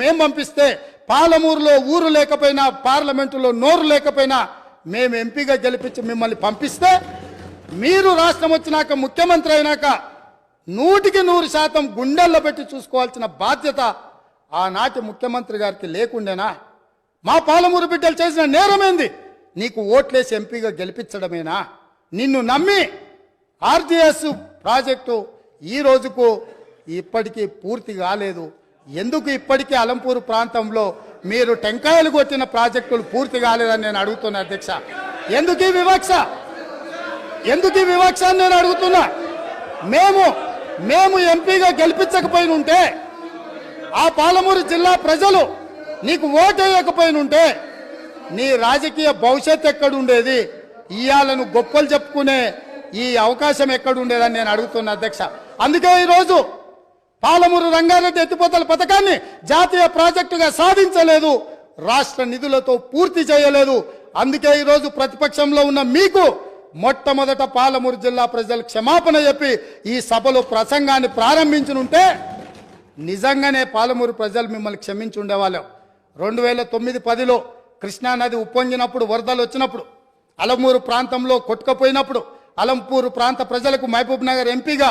మేము పంపిస్తే పాలమూరులో ఊరు లేకపోయినా పార్లమెంటులో నోరు లేకపోయినా మేము ఎంపీగా గెలిపించి మిమ్మల్ని పంపిస్తే మీరు రాష్ట్రం వచ్చినాక ముఖ్యమంత్రి అయినాక 100% గుండెల్లో పెట్టి చూసుకోవాల్సిన బాధ్యత ఆనాటి ముఖ్యమంత్రి గారికి లేకుండేనా? మా పాలమూరు బిడ్డలు చేసిన నేరమేంది? నీకు ఓట్లేసి ఎంపీగా గెలిపించడమేనా? నిన్ను నమ్మి ఆర్జీఎస్ ప్రాజెక్టు ఈ రోజుకు ఇప్పటికీ పూర్తి కాలేదు. ఎందుకు ఇప్పటికీ అలంపూరు ప్రాంతంలో మీరు టెంకాయలు కొట్టిన ప్రాజెక్టులు పూర్తి కాలేదని నేను అడుగుతున్నా అధ్యక్ష. ఎందుకు ఈ వివక్ష? ఎందుకు ఈ వివక్ష అని నేను అడుగుతున్నా. మేము ఎంపీగా గెలిపించకపోయిన ఉంటే, ఆ పాలమూరు జిల్లా ప్రజలు నీకు ఓటు వేయకపోయినుంటే నీ రాజకీయ భవిష్యత్ ఎక్కడుండేది? ఇయాలను గొప్పలు చెప్పుకునే ఈ అవకాశం ఎక్కడుండేదని నేను అడుగుతున్నా అధ్యక్ష. అందుకే ఈరోజు పాలమూరు రంగారెడ్డి ఎత్తిపోతల పథకాన్ని జాతీయ ప్రాజెక్టుగా సాధించలేదు, రాష్ట్ర నిధులతో పూర్తి చేయలేదు. అందుకే ఈరోజు ప్రతిపక్షంలో ఉన్న మీకు మొట్టమొదట పాలమూరు జిల్లా ప్రజలు క్షమాపణ చెప్పి ఈ సభలో ప్రసంగాన్ని ప్రారంభించనుంటే నిజంగానే పాలమూరు ప్రజలు మిమ్మల్ని క్షమించి ఉండేవాళ్ళు. 2009-10లో కృష్ణానది ఉప్పొంగినప్పుడు, వరదలు వచ్చినప్పుడు, అలంపూరు ప్రాంతంలో కొట్టుకుపోయినప్పుడు అలంపూరు ప్రాంత ప్రజలకు మహబూబ్ నగర్ ఎంపీగా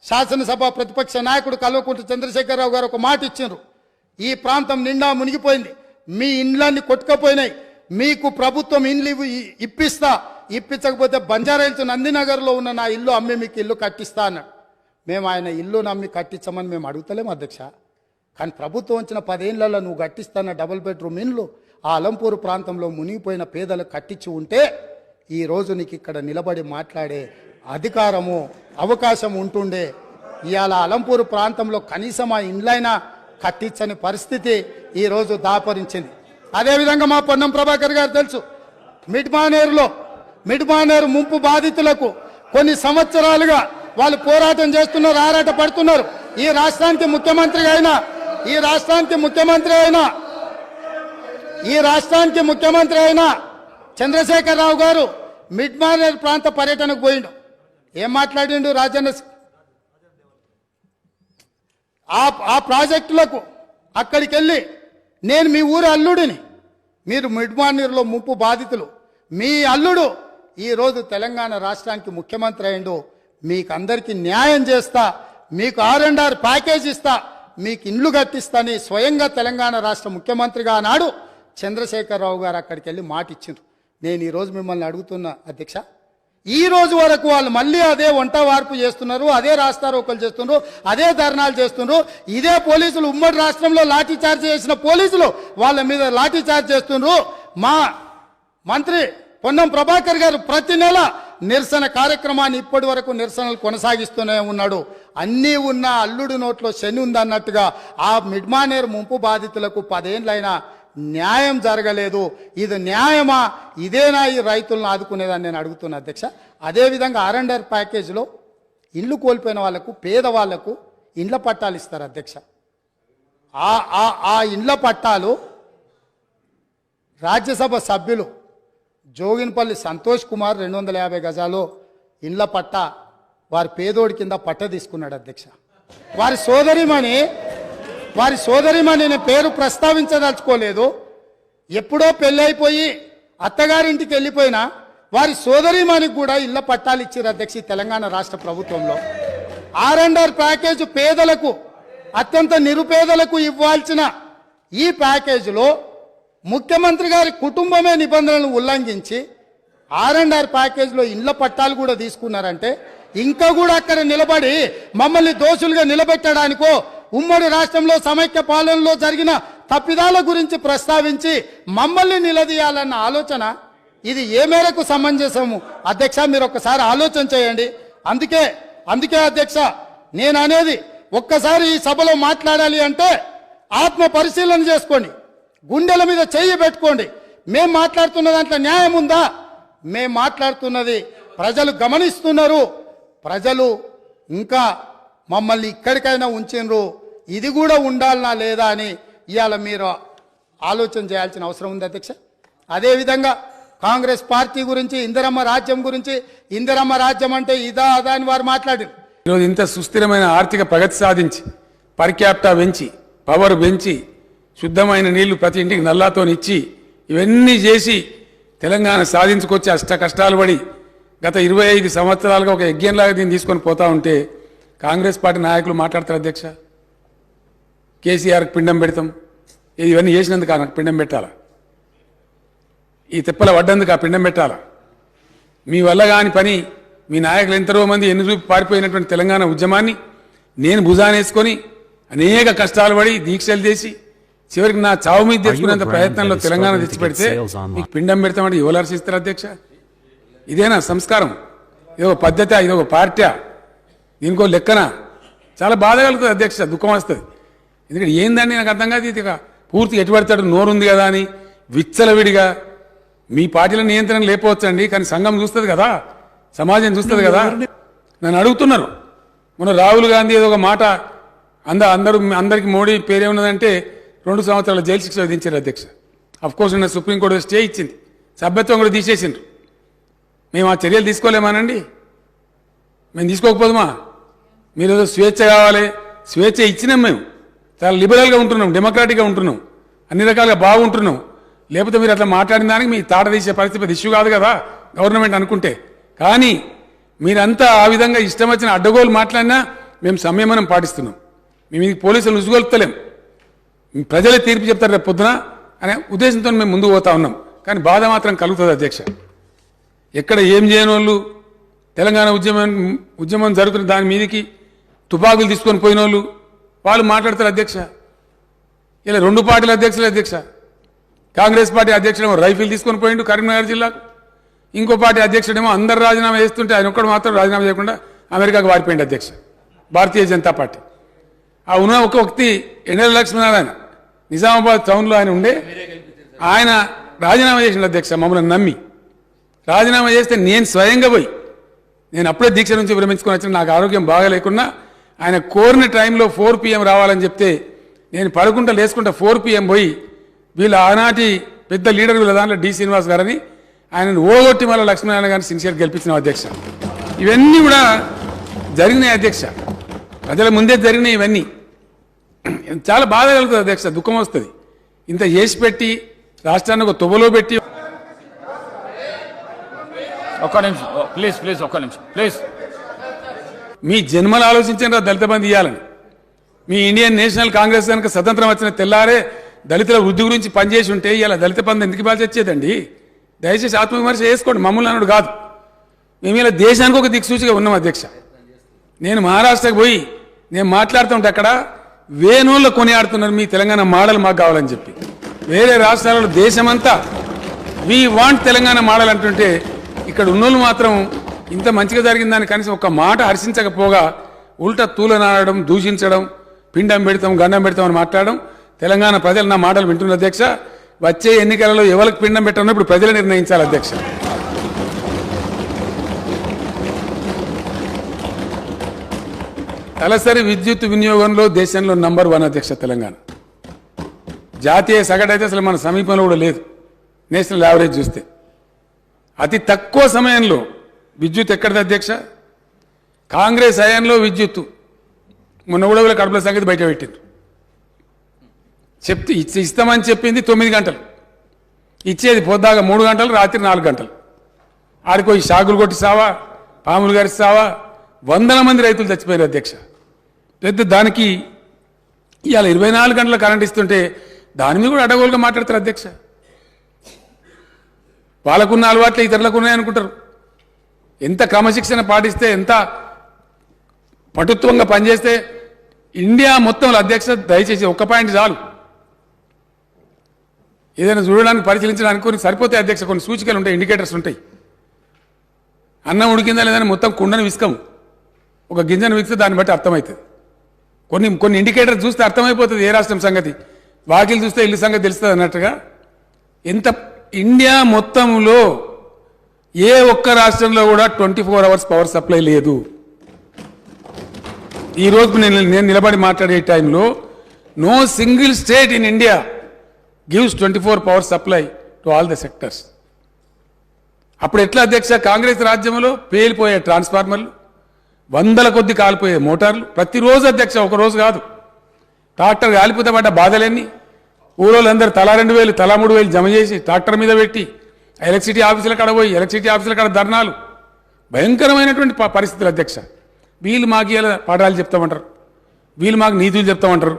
శాసనసభ ప్రతిపక్ష నాయకుడు కల్వకుంట్ల చంద్రశేఖరరావు గారు ఒక మాట ఇచ్చారు. ఈ ప్రాంతం నిండా మునిగిపోయింది, మీ ఇండ్లన్నీ కొట్టుకుపోయినాయి, మీకు ప్రభుత్వం ఇండ్లు ఇప్పించకపోతే బంజారాహిల్స్ నందినగర్లో ఉన్న నా ఇల్లు అమ్మి మీకు ఇల్లు కట్టిస్తా అన్నాడు. మేము ఆయన ఇల్లు నమ్మి కట్టించమని మేము అడుగుతలేము అధ్యక్ష. కానీ ప్రభుత్వం వచ్చిన 10 ఏళ్లలో నువ్వు కట్టిస్తాన్న డబుల్ బెడ్రూమ్ ఇండ్లు ఆ అలంపూరు ప్రాంతంలో మునిగిపోయిన పేదలకు కట్టించి ఉంటే ఈరోజు నీకు ఇక్కడ నిలబడి మాట్లాడే అధికారము అవకాశం ఉంటుండే. ఇవాళ అలంపూరు ప్రాంతంలో కనీసం ఆ ఇండ్లైనా కట్టించని పరిస్థితి ఈరోజు దాపరించింది. అదేవిధంగా మా పొన్నం ప్రభాకర్ గారు తెలుసు, మిడ్మానేరు ముంపు బాధితులకు కొన్ని సంవత్సరాలుగా వాళ్ళు పోరాటం చేస్తున్నారు, ఆరాట పడుతున్నారు. ఈ రాష్ట్రానికి ముఖ్యమంత్రి అయినా చంద్రశేఖరరావు గారు మిడ్మానేరు ప్రాంత పర్యటనకు పోయిండు. ఏం మాట్లాడిండు? రాజన్న ఆ ప్రాజెక్టులకు అక్కడికి వెళ్ళి, నేను మీ ఊరు అల్లుడిని, మీరు మిడ్మానేరులో ముంపు బాధితులు, మీ అల్లుడు ఈరోజు తెలంగాణ రాష్ట్రానికి ముఖ్యమంత్రి అయిండు, మీకు అందరికీ న్యాయం చేస్తా, మీకు R&R ప్యాకేజ్ ఇస్తా, మీకు ఇండ్లు కట్టిస్తాని స్వయంగా తెలంగాణ రాష్ట్ర ముఖ్యమంత్రిగా నాడు చంద్రశేఖరరావు గారు అక్కడికి వెళ్ళి మాట ఇచ్చిండ్రు. నేను ఈరోజు మిమ్మల్ని అడుగుతున్నా అధ్యక్ష, ఈ రోజు వరకు వాళ్ళు మళ్ళీ అదే వంట వార్పు చేస్తున్నారు, అదే రాస్తారోకలు చేస్తున్నారు, అదే ధర్నాలు చేస్తున్నారు. ఇదే పోలీసులు ఉమ్మడి రాష్ట్రంలో లాఠీ చార్జ్ చేసిన పోలీసులు వాళ్ళ మీద లాఠీ చార్జ్ చేస్తున్నారు. మా మంత్రి పొన్నం ప్రభాకర్ గారు ప్రతి నెల నిరసన కార్యక్రమాన్ని ఇప్పటి వరకు నిరసనలు కొనసాగిస్తూనే ఉన్నాడు. అన్నీ ఉన్న అల్లుడు నోట్లో శని ఉందన్నట్టుగా ఆ మిడ్మానేరు ముంపు బాధితులకు 10 ఏళ్ళైనా న్యాయం జరగలేదు. ఇది న్యాయమా? ఇదేనా ఈ రైతులను ఆదుకునేదని నేను అడుగుతున్నా అధ్యక్ష. అదేవిధంగా R&R ప్యాకేజీలో ఇండ్లు కోల్పోయిన వాళ్లకు, పేదవాళ్లకు ఇండ్ల పట్టాలు ఇస్తారు అధ్యక్ష. ఆ ఇండ్ల పట్టాలు రాజ్యసభ సభ్యులు జోగిన్పల్లి సంతోష్ కుమార్ 250 గజాలు ఇండ్ల పట్ట వారి పేదోడి కింద పట్ట తీసుకున్నాడు అధ్యక్ష. వారి సోదరిమణి నేను పేరు ప్రస్తావించదలుచుకోలేదు, ఎప్పుడో పెళ్ళైపోయి అత్తగారింటికి వెళ్ళిపోయినా వారి సోదరిమణికి కూడా ఇళ్ల పట్టాలు ఇచ్చారు అధ్యక్ష తెలంగాణ రాష్ట్ర ప్రభుత్వంలో. R&R ప్యాకేజ్ పేదలకు, అత్యంత నిరుపేదలకు ఇవ్వాల్సిన ఈ ప్యాకేజీలో ముఖ్యమంత్రి గారి కుటుంబమే నిబంధనలను ఉల్లంఘించి R&R ప్యాకేజీలో ఇళ్ల పట్టాలు కూడా తీసుకున్నారంటే, ఇంకా కూడా అక్కడ నిలబడి మమ్మల్ని దోషులుగా నిలబెట్టడానికో, ఉమ్మడి రాష్ట్రంలో సమైక్య పాలనలో జరిగిన తప్పిదాల గురించి ప్రస్తావించి మమ్మల్ని నిలదీయాలన్న ఆలోచన ఇది ఏ మేరకు సమంజసము అధ్యక్ష? మీరు ఒక్కసారి ఆలోచన చేయండి. అందుకే అధ్యక్ష నేను అనేది, ఒక్కసారి ఈ సభలో మాట్లాడాలి అంటే ఆత్మ పరిశీలన చేసుకోండి, గుండెల మీద చెయ్యి పెట్టుకోండి. మేం మాట్లాడుతున్న దాంట్లో న్యాయం ఉందా? మేం మాట్లాడుతున్నది ప్రజలు గమనిస్తున్నారు. ప్రజలు ఇంకా మమ్మల్ని ఇక్కడికైనా ఉంచినరు, ఇది కూడా ఉండాలనా లేదా అని ఇవాళ మీరు ఆలోచన చేయాల్సిన అవసరం ఉంది అధ్యక్ష. అదేవిధంగా కాంగ్రెస్ పార్టీ గురించి, ఇందిరమ్మ రాజ్యం గురించి, ఇందిరమ్మ రాజ్యం అంటే ఇదా అదా అని వారు మాట్లాడారు. ఈరోజు ఇంత సుస్థిరమైన ఆర్థిక ప్రగతి సాధించి, పర్ క్యాపిటా పెంచి, పవర్ పెంచి, శుద్ధమైన నీళ్లు ప్రతి ఇంటికి నల్లాతో ఇచ్చి ఇవన్నీ చేసి తెలంగాణ సాధించుకొచ్చి అష్ట కష్టాలు పడి గత 25 సంవత్సరాలుగా ఒక యజ్ఞంలాగా దీన్ని తీసుకొని పోతా ఉంటే కాంగ్రెస్ పార్టీ నాయకులు మాట్లాడతారు అధ్యక్ష. కేసీఆర్కి పిండం పెడతాం, ఇవన్నీ చేసినందుకు నాకు పిండం పెట్టాలా? ఈ తిప్పల పడ్డందుకు ఆ పిండం పెట్టాలా? మీ వల్ల కాని పని మీ నాయకులు ఎంతరో మంది ఎన్ని చూపి పారిపోయినటువంటి తెలంగాణ ఉద్యమాన్ని నేను భుజానేసుకొని అనేక కష్టాలు పడి దీక్షలు చేసి చివరికి నా చావు మీద తెచ్చుకునేంత ప్రయత్నంలో తెలంగాణ తెచ్చిపెడితే మీకు పిండం పెడతామంటే ఎవరు హర్షిస్తారు అధ్యక్ష? ఇదేనా సంస్కారం? ఇదొక పద్ధతి, ఇదొక పార్టీ, దీనికో లెక్కన? చాలా బాధ కలుగుతుంది అధ్యక్ష, దుఃఖం వస్తుంది. ఎందుకంటే ఏందండి నాకు అర్థం కాదు. ఇది పూర్తిగా ఎటుపడతాడు నోరుంది కదా అని విచ్చలవిడిగా మీ పార్టీల నియంత్రణ లేకపోవచ్చండి, కానీ సంఘం చూస్తుంది కదా, సమాజం చూస్తుంది కదా. నన్ను అడుగుతున్నారు మొన్న రాహుల్ గాంధీ ఏదో ఒక మాట అందరికి మోడీ పేరే ఉన్నదంటే 2 సంవత్సరాల జైలు శిక్ష విధించారు అధ్యక్ష. అఫ్కోర్స్ నిన్న సుప్రీంకోర్టు స్టే ఇచ్చింది, సభ్యత్వం కూడా తీసేసిండ్రు. మేము ఆ చర్యలు తీసుకోలేమానండి? మేము తీసుకోకపోదుమా? మీరు ఏదో స్వేచ్ఛ కావాలి, స్వేచ్ఛ ఇచ్చినాం, మేము చాలా లిబరల్గా ఉంటున్నాం, డెమోక్రాటిక్గా ఉంటున్నాం, అన్ని రకాలుగా బాగుంటున్నాం. లేకపోతే మీరు అట్లా మాట్లాడిన దానికి మీ తాట తీసే పరిస్థితి ఇష్యూ కాదు కదా గవర్నమెంట్ అనుకుంటే. కానీ మీరంతా ఆ విధంగా ఇష్టం వచ్చిన అడ్డగోలు మాట్లాడినా మేము సంయమనం పాటిస్తున్నాం. మేము ఇది పోలీసులు ఉసుగొలుపుతలేం, ప్రజలే తీర్పు చెప్తారు రేపు పొద్దున అనే ఉద్దేశంతో మేము ముందుకు పోతా ఉన్నాం. కానీ బాధ మాత్రం కలుగుతుంది అధ్యక్ష. ఎక్కడ ఏం చేయని వాళ్ళు తెలంగాణ ఉద్యమం జరుగుతున్న దాని మీదకి తుపాకులు తీసుకొని పోయిన వాళ్ళు మాట్లాడతారు అధ్యక్ష. ఇలా 2 పార్టీల అధ్యక్షులు అధ్యక్ష. కాంగ్రెస్ పార్టీ అధ్యక్షుడేమో రైఫిల్ తీసుకొని పోయిండు కరీంనగర్ జిల్లాకు, ఇంకో పార్టీ అధ్యక్షుడేమో అందరు రాజీనామా చేస్తుంటే ఆయన ఒక్కడు మాత్రం రాజీనామా చేయకుండా అమెరికాకు వారిపోయింది అధ్యక్ష, భారతీయ జనతా పార్టీ. ఆ ఉన్న ఒక వ్యక్తి ఎన్ఎల్ లక్ష్మీనారాయణ నిజామాబాద్ టౌన్లో ఆయన ఉండే, ఆయన రాజీనామా చేసిండు అధ్యక్ష. మమ్మల్ని నమ్మి రాజీనామా చేస్తే నేను స్వయంగా పోయి, నేను అప్పుడే దీక్ష నుంచి విరమించుకొని వచ్చిన, నాకు ఆరోగ్యం బాగా లేకున్నా ఆయన కోరిన టైంలో 4 PM రావాలని చెప్తే నేను పడుకుంటా లేసుకుంటా 4 PM పోయి వీళ్ళ ఆనాటి పెద్ద లీడర్ వీళ్ళ దాంట్లో డి శ్రీనివాస్ గారని ఆయనను ఓగొట్టి మళ్ళీ లక్ష్మీనారాయణ గారిని సిన్సియర్ గెలిపించిన అధ్యక్ష. ఇవన్నీ కూడా జరిగినాయి అధ్యక్ష, ప్రజల ముందే జరిగినాయి. ఇవన్నీ చాలా బాధ కలుగుతుంది అధ్యక్ష, దుఃఖం వస్తుంది. ఇంత చేసి పెట్టి రాష్ట్రాన్ని ఒక తువ్వలో పెట్టి. ఒక్క నిమిషం ప్లీజ్, ఒక్క నిమిషం ప్లీజ్. మీ జన్మలు ఆలోచించారా దళిత బంధు ఇవ్వాలని? మీ ఇండియన్ నేషనల్ కాంగ్రెస్ కనుక స్వతంత్రం వచ్చిన తెల్లారే దళితుల వృద్ధి గురించి పనిచేసి ఉంటే ఇలా దళిత బంధు ఎందుకు ఇవ్వాల్సి వచ్చేదండి? దయచేసి ఆత్మవిమర్శ చేసుకోండి, మమ్మల్ని అన్నాడు కాదు. మేము ఇలా దేశానికి ఒక దిక్సూచిగా ఉన్నాం అధ్యక్ష. నేను మహారాష్ట్రకు పోయి నేను మాట్లాడుతుంటే అక్కడ వేణువుల్లో కొనియాడుతున్నారు మీ తెలంగాణ మోడల్ మాకు కావాలని చెప్పి. వేరే రాష్ట్రాలలో దేశమంతా వీ వాంట్ తెలంగాణ మోడల్ అంటుంటే ఇక్కడ ఉన్నోళ్ళు మాత్రం ఇంత మంచిగా జరిగిందని కనీసం ఒక మాట హర్షించకపోగా ఉల్టా తూలనాడడం, దూషించడం, పిండం పెడతాం గండం పెడతాం అని మాట్లాడడం. తెలంగాణ ప్రజలు నా మాటలు వింటున్నారు అధ్యక్ష. వచ్చే ఎన్నికలలో ఎవరికి పిండం పెట్టాలో ఇప్పుడు ప్రజలు నిర్ణయించాలి అధ్యక్ష. తలసరి విద్యుత్ వినియోగంలో దేశంలో నంబర్ 1 అధ్యక్ష తెలంగాణ. జాతీయ సగటు అయితే అసలు మన సమీపంలో కూడా లేదు, నేషనల్ యావరేజ్ చూస్తే. అతి తక్కువ సమయంలో విద్యుత్ ఎక్కడిది అధ్యక్ష? కాంగ్రెస్ హయాంలో విద్యుత్తు మొన్న కూడా వీళ్ళ కడుపుల సంగతి బయట పెట్టింది. ఇస్తామని చెప్పింది 9 గంటలు, ఇచ్చేది పొద్దాగా 3 గంటలు, రాత్రి 4 గంటలు. ఆడికో ఈ షాకులు కొట్టి సావా, పాములు గారి సావా, వందల మంది రైతులు చచ్చిపోయారు అధ్యక్ష. పెద్ద దానికి ఇవాళ 24 గంటల కరెంట్ ఇస్తుంటే దాని మీద కూడా అడ్డగోలుగా మాట్లాడతారు అధ్యక్ష. వాళ్ళకున్న అలవాట్లే ఇతరులకు ఉన్నాయనుకుంటారు. ఎంత క్రమశిక్షణ పాటిస్తే, ఎంత పటుత్వంగా పనిచేస్తే ఇండియా మొత్తంలో అధ్యక్ష, దయచేసి ఒక్క పాయింట్ చాలు, ఏదైనా చూడడానికి పరిశీలించడానికి కొన్ని సరిపోతాయి అధ్యక్ష. కొన్ని సూచికలు ఉంటాయి, ఇండికేటర్స్ ఉంటాయి. అన్నం ఉడికిందా లేదని మొత్తం కుండను విసుకము, ఒక గింజను విసిస్తే దాన్ని బట్టి అర్థమవుతుంది. కొన్ని ఇండికేటర్స్ చూస్తే అర్థమైపోతుంది ఏ రాష్ట్రం సంగతి. వాకిలు చూస్తే ఇల్లు సంగతి తెలుస్తుంది అన్నట్టుగా. ఎంత ఇండియా మొత్తంలో ఏ ఒక్క రాష్ట్రంలో కూడా 24 అవర్స్ పవర్ సప్లై లేదు. ఈ రోజు నేను నిలబడి మాట్లాడే టైంలో no single state in India gives 24 power supply to all the sectors. అప్పుడు ఎట్లా అధ్యక్ష? కాంగ్రెస్ రాజ్యంలో పేలిపోయే ట్రాన్స్ఫార్మర్లు, వందల కొద్ది కాలిపోయే మోటార్లు ప్రతిరోజు అధ్యక్ష, ఒక రోజు కాదు. ట్రాక్టర్ కాలిపోతే పడ్డ బాధలన్నీ, ఊరోళ్ళందరూ తలా 2,000 తలా 3,000 జమ చేసి ట్రాక్టర్ మీద పెట్టి ఎలక్ట్రిసిటీ ఆఫీసుల కాడ పోయి ఎలక్ట్రిసిటీ ఆఫీసుల కాడ ధర్నాలు భయంకరమైనటువంటి పరిస్థితులు అధ్యక్ష. వీళ్ళు మాకు ఇలా పాఠాలు చెప్తామంటారు, వీళ్ళు మాకు నీతులు చెప్తామంటారు.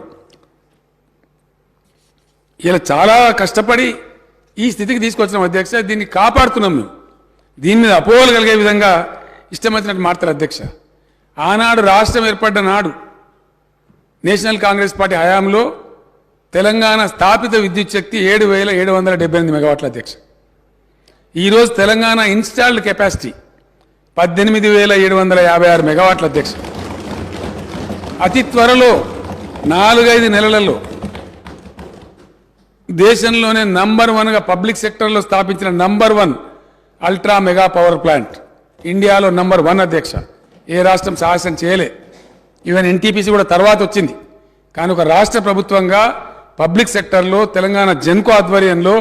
ఇలా చాలా కష్టపడి ఈ స్థితికి తీసుకొచ్చినాం అధ్యక్ష. దీన్ని కాపాడుతున్నాం మేము. దీని మీద అపోహలు కలిగే విధంగా ఇష్టం వచ్చినట్టు మాట్లాడారు అధ్యక్ష. ఆనాడు రాష్ట్రం ఏర్పడ్డ నాడు నేషనల్ కాంగ్రెస్ పార్టీ హయాంలో తెలంగాణ స్థాపిత విద్యుత్ శక్తి 7,778 మెగావాట్ల అధ్యక్ష. ఈరోజు తెలంగాణ ఇన్స్టాల్డ్ కెపాసిటీ 18,756 మెగావాట్ల అధ్యక్ష. అతి త్వరలో 4-5 నెలలలో దేశంలోనే నంబర్ 1గా పబ్లిక్ సెక్టర్లో స్థాపించిన number 1 ultra mega power plant ఇండియాలో నంబర్ 1 అధ్యక్ష. ఏ రాష్ట్రం సాహసం చేయలే. ఈవెన్ ఎన్టీపీసీ కూడా తర్వాత వచ్చింది. కానీ ఒక రాష్ట్ర ప్రభుత్వంగా పబ్లిక్ సెక్టర్లో తెలంగాణ జెన్కో ఆధ్వర్యంలో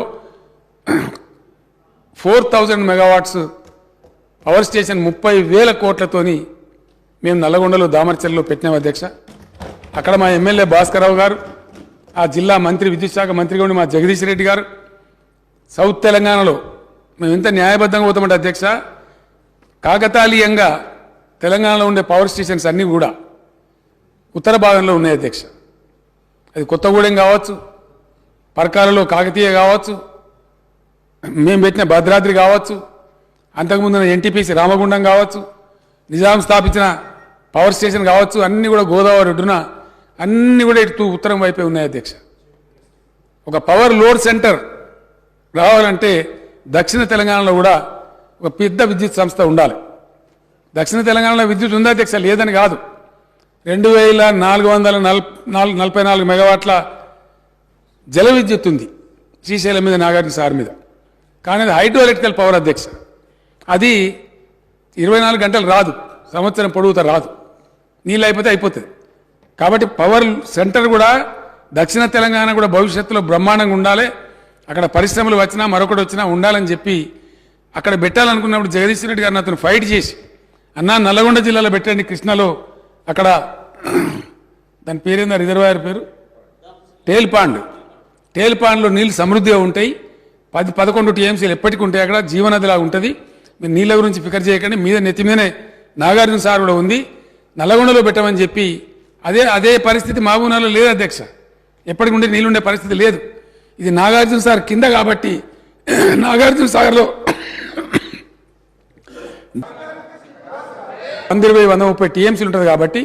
4,000 మెగావాట్స్ పవర్ స్టేషన్ 30,000 కోట్లతోని మేము నల్లగొండలో దామర్చల్లో పెట్టినాం అధ్యక్ష. అక్కడ మా ఎమ్మెల్యే భాస్కరరావు గారు, ఆ జిల్లా మంత్రి విద్యుత్ శాఖ మంత్రిగా ఉండి మా జగదీష్ రెడ్డి గారు, సౌత్ తెలంగాణలో మేము ఎంత న్యాయబద్ధంగా పోతామంటే అధ్యక్ష, కాకతాళీయంగా తెలంగాణలో ఉండే పవర్ స్టేషన్స్ అన్నీ కూడా ఉత్తర భాగంలో ఉన్నాయి అధ్యక్ష. అది కొత్తగూడెం కావచ్చు, పర్కాలలో కాకతీయ కావచ్చు, మేము పెట్టిన భద్రాద్రి కావచ్చు, అంతకుముందున్న ఎన్టీపీసీ రామగుండం కావచ్చు, నిజాం స్థాపించిన పవర్ స్టేషన్ కావచ్చు, అన్నీ కూడా గోదావరి ఒడ్డున అన్నీ కూడా ఇటు ఉత్తరం వైపే ఉన్నాయి అధ్యక్ష. ఒక పవర్ లోడ్ సెంటర్ రావాలంటే దక్షిణ తెలంగాణలో కూడా ఒక పెద్ద విద్యుత్ సంస్థ ఉండాలి. దక్షిణ తెలంగాణలో విద్యుత్ ఉందా అధ్యక్ష? లేదని కాదు. 2,444 మెగావాట్ల జల విద్యుత్ ఉంది శ్రీశైలం మీద, నాగార్జున సార్ మీద. కానీ అది హైడ్రో ఎలక్ట్రికల్ పవర్ అధ్యక్ష. అది 24 గంటలు రాదు, సంవత్సరం పొడుగుతా రాదు, నీళ్ళు అయిపోతే అయిపోతుంది. కాబట్టి పవర్ సెంటర్ కూడా దక్షిణ తెలంగాణ కూడా భవిష్యత్తులో బ్రహ్మాండంగా ఉండాలి. అక్కడ పరిశ్రమలు వచ్చినా మరొకటి వచ్చినా ఉండాలని చెప్పి అక్కడ పెట్టాలనుకున్నప్పుడు జగదీష్ రెడ్డి గారిని అతను ఫైట్ చేసి, అన్నా నల్లగొండ జిల్లాలో పెట్టండి, కృష్ణలో అక్కడ దాని పేరేందా రిజర్వాయర్ పేరు టేల్పాండ్లో నీళ్ళు సమృద్ధిగా ఉంటాయి. 10-11 టీఎంసీలు ఎప్పటికీ ఉంటాయి. అక్కడ జీవనదిలాగా ఉంటుంది. మీరు నీళ్ళ గురించి ఫికర్ చేయకండి, మీద నెత్తి మీదనే నాగార్జున సార్ కూడా ఉంది, నల్లగొండలో పెట్టమని చెప్పి అదే పరిస్థితి మహబూబ్నగర్లో లేదు అధ్యక్ష. ఎప్పటికి ఉండే నీళ్ళుండే పరిస్థితి లేదు. ఇది నాగార్జున సార్ కింద కాబట్టి నాగార్జున సాగర్లో 120-130 టీఎంసీలు ఉంటుంది కాబట్టి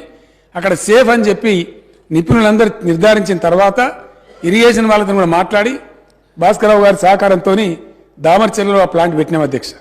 అక్కడ సేఫ్ అని చెప్పి నిపుణులందరూ నిర్ధారించిన తర్వాత ఇరిగేషన్ వాళ్ళతో కూడా మాట్లాడి భాస్కరరావు గారి సహకారంతో దామర్చెల్లో ఆ ప్లాంట్ పెట్టినాం అధ్యక్ష.